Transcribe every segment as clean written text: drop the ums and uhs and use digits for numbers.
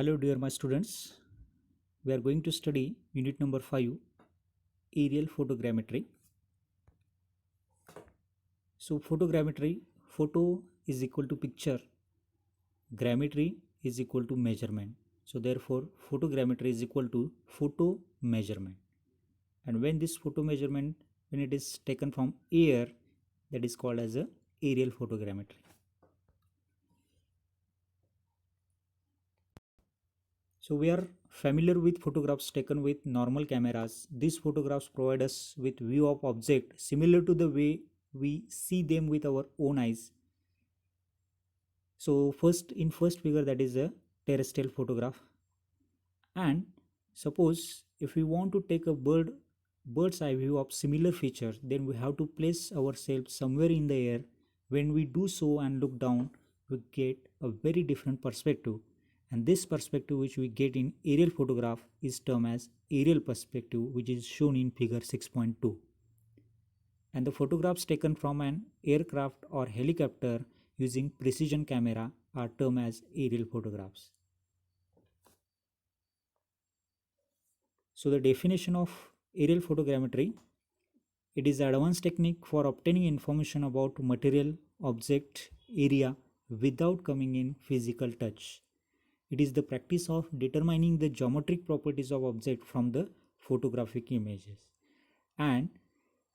Hello dear my students, we are going to study unit number 5, aerial photogrammetry. So photogrammetry, photo is equal to picture, grammetry is equal to measurement. So therefore photogrammetry is equal to photo measurement. And when this photo measurement, when it is taken from air, that is called as a aerial photogrammetry. So we are familiar with photographs taken with normal cameras. These photographs provide us with view of object similar to the way we see them with our own eyes. So first figure, that is a terrestrial photograph. And suppose if we want to take a bird's eye view of similar features, then we have to place ourselves somewhere in the air. When we do so and look down, we get a very different perspective, and this perspective which we get in aerial photograph is termed as aerial perspective, which is shown in figure 6.2. And the photographs taken from an aircraft or helicopter using precision camera are termed as aerial photographs. So the definition of aerial photogrammetry: it is an advanced technique for obtaining information about material, object, area without coming in physical touch. It is the practice of determining the geometric properties of object from the photographic images. And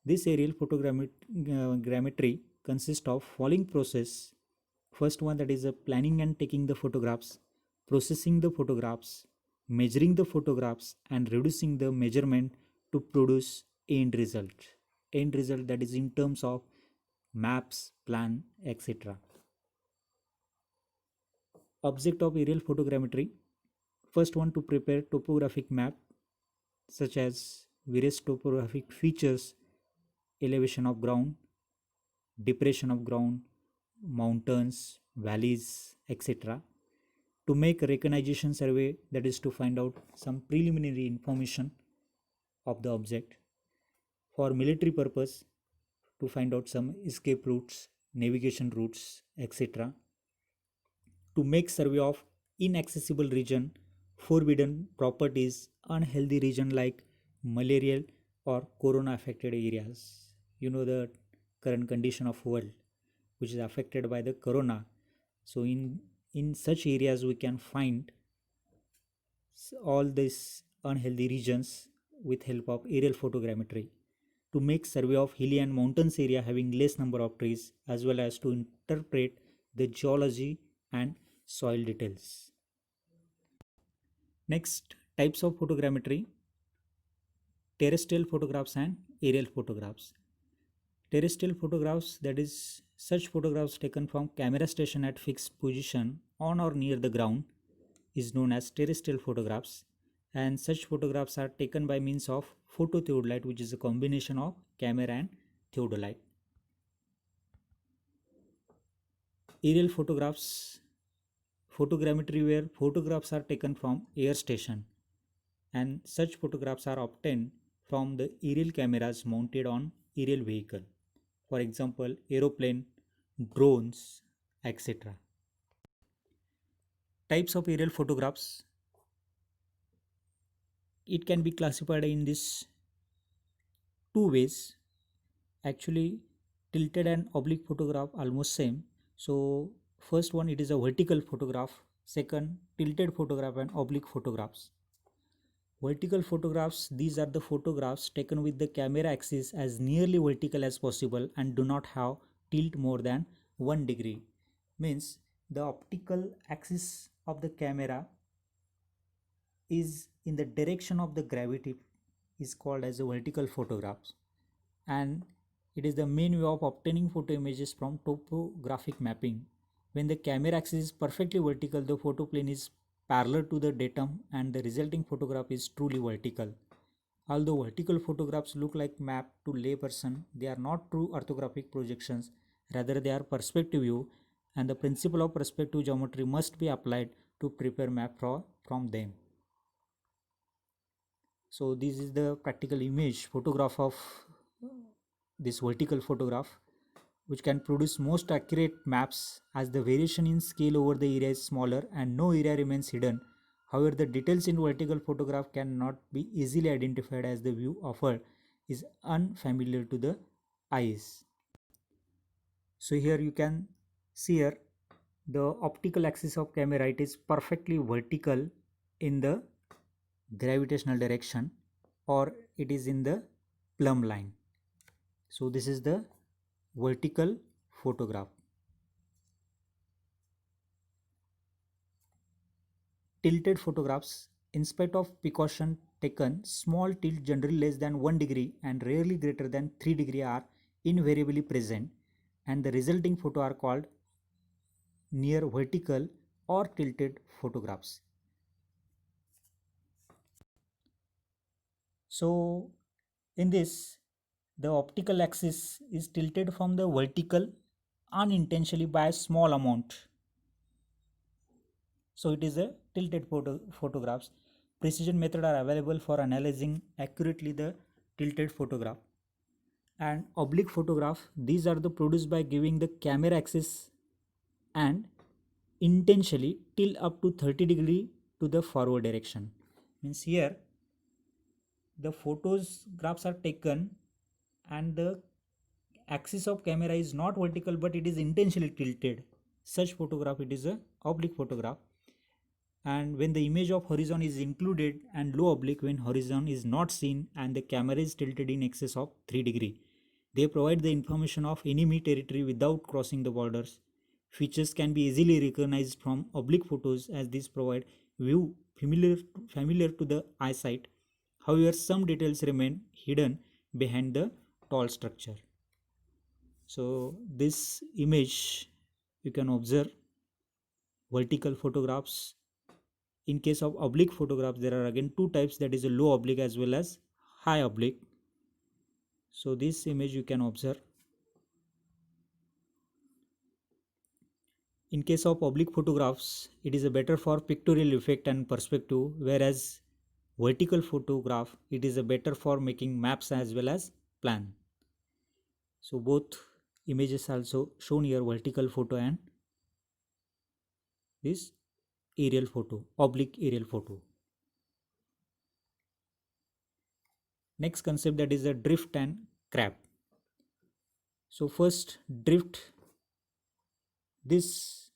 this aerial photogrammetry consists of following process. First one, that is planning and taking the photographs, processing the photographs, measuring the photographs, and reducing the measurement to produce end result. End result, that is in terms of maps, plan, etc. Object of aerial photogrammetry: first one, to prepare topographic map such as various topographic features, elevation of ground, depression of ground, mountains, valleys, etc. To make a recognition survey, that is to find out some preliminary information of the object. For military purpose, to find out some escape routes, navigation routes, etc. To make survey of inaccessible region, forbidden properties, unhealthy region like malarial or corona affected areas. You know the current condition of world which is affected by the corona. So in such areas we can find all these unhealthy regions with help of aerial photogrammetry. To make survey of hilly and mountains area having less number of trees, as well as to interpret the geology and soil details. Next, types of photogrammetry: terrestrial photographs and aerial photographs. Terrestrial photographs, that is such photographs taken from camera station at fixed position on or near the ground, is known as terrestrial photographs, and such photographs are taken by means of phototheodolite, which is a combination of camera and theodolite. Aerial photographs, photogrammetry where photographs are taken from air station, and such photographs are obtained from the aerial cameras mounted on aerial vehicle, for example aeroplane, drones, etc. Types of aerial photographs: it can be classified in this two ways. Actually, tilted and oblique photograph almost same. So first one, it is a vertical photograph. Second, tilted photograph and oblique photographs. Vertical photographs, these are the photographs taken with the camera axis as nearly vertical as possible and do not have tilt more than 1 degree. Means the optical axis of the camera is in the direction of the gravity, is called as a vertical photographs, and it is the main way of obtaining photo images from topographic mapping. When the camera axis is perfectly vertical, the photo plane is parallel to the datum and the resulting photograph is truly vertical. Although vertical photographs look like map to layperson, they are not true orthographic projections, rather they are perspective view, and the principle of perspective geometry must be applied to prepare map from them. So this is the practical image photograph of this vertical photograph, which can produce most accurate maps as the variation in scale over the area is smaller and no area remains hidden However, the details in vertical photograph cannot be easily identified as the view offered is unfamiliar to the eyes. So here you can see here the optical axis of camera, it is perfectly vertical in the gravitational direction, or it is in the plumb line. So this is the vertical photograph. Tilted photographs, in spite of precaution taken, small tilt generally less than 1 degree and rarely greater than 3 degree are invariably present, and the resulting photo are called near vertical or tilted photographs. So in this, the optical axis is tilted from the vertical unintentionally by a small amount. So it is a tilted photographs. Precision method are available for analyzing accurately the tilted photograph. And oblique photograph, these are the produced by giving the camera axis and intentionally tilt up to 30 degree to the forward direction. Means here the photographs are taken and the axis of camera is not vertical but it is intentionally tilted. Such photograph, it is a oblique photograph. And when the image of horizon is included, and low oblique when horizon is not seen and the camera is tilted in excess of 3 degree. They provide the information of enemy territory without crossing the borders. Features can be easily recognized from oblique photos as these provide view familiar to the eyesight. However, some details remain hidden behind the tall structure. So this image you can observe vertical photographs. In case of oblique photographs, there are again two types, that is a low oblique as well as high oblique. So this image you can observe. In case of oblique photographs, it is a better for pictorial effect and perspective, whereas vertical photograph, it is a better for making maps as well as plan. So both images also shown here, vertical photo and this aerial photo, oblique aerial photo. Next concept, that is the drift and crab. So first, drift, this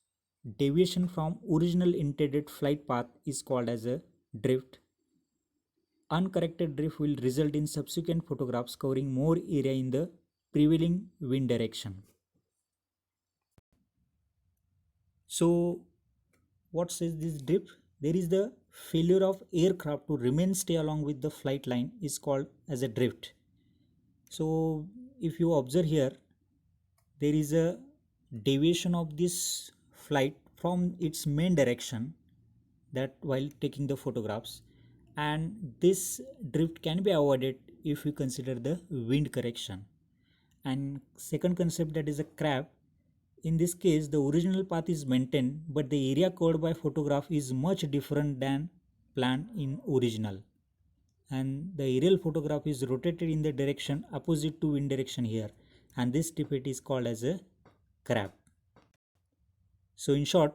deviation from original intended flight path is called as a drift. Uncorrected drift will result in subsequent photographs covering more area in the prevailing wind direction. So what says this drift? There is the failure of aircraft to remain stay along with the flight line is called as a drift. So if you observe here, there is a deviation of this flight from its main direction, that while taking the photographs, and this drift can be avoided if we consider the wind correction. And second concept, that is a crab. In this case, the original path is maintained but the area covered by photograph is much different than planned in original, and the aerial photograph is rotated in the direction opposite to wind direction here, and this defect is called as a crab. So in short,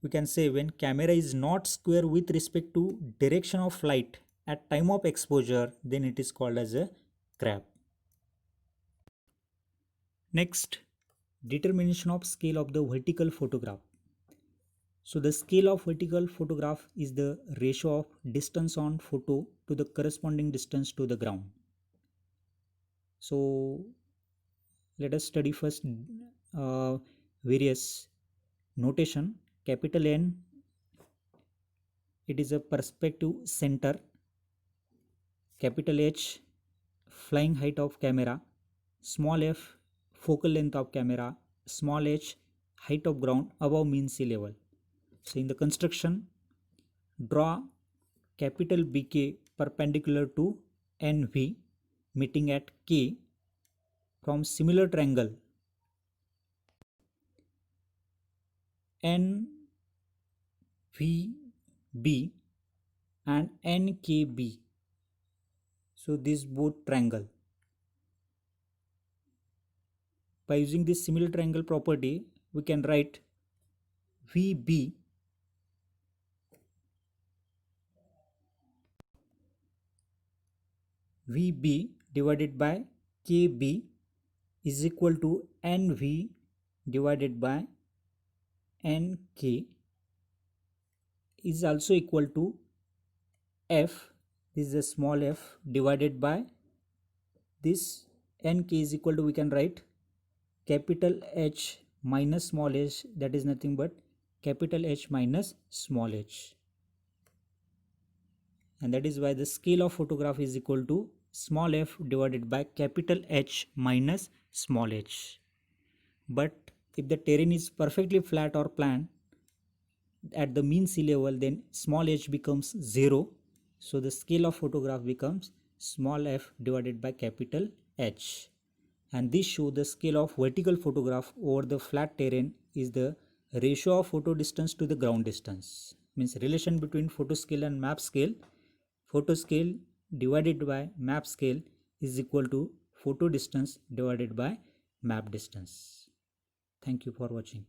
we can say when camera is not square with respect to direction of flight at time of exposure, then it is called as a crab. Next, determination of scale of the vertical photograph. So the scale of vertical photograph is the ratio of distance on photo to the corresponding distance to the ground. So let us study first various notation. Capital N, it is a perspective center. Capital H, flying height of camera. Small f, focal length of camera. Small h, height of ground above mean sea level. So in the construction, draw capital BK perpendicular to NV meeting at K from similar triangle NVB and NKB. So this both triangle. By using this similar triangle property, we can write VB VB divided by KB is equal to NV divided by NK is also equal to F, this is a small f, divided by this NK is equal to, we can write capital H minus small h, that is nothing but capital H minus small h. And that is why the scale of photograph is equal to small f divided by capital H minus small h. But if the terrain is perfectly flat or planned at the mean sea level, then small h becomes 0. So the scale of photograph becomes small f divided by capital H. And this shows the scale of vertical photograph over the flat terrain is the ratio of photo distance to the ground distance. Means relation between photo scale and map scale. Photo scale divided by map scale is equal to photo distance divided by map distance. Thank you for watching.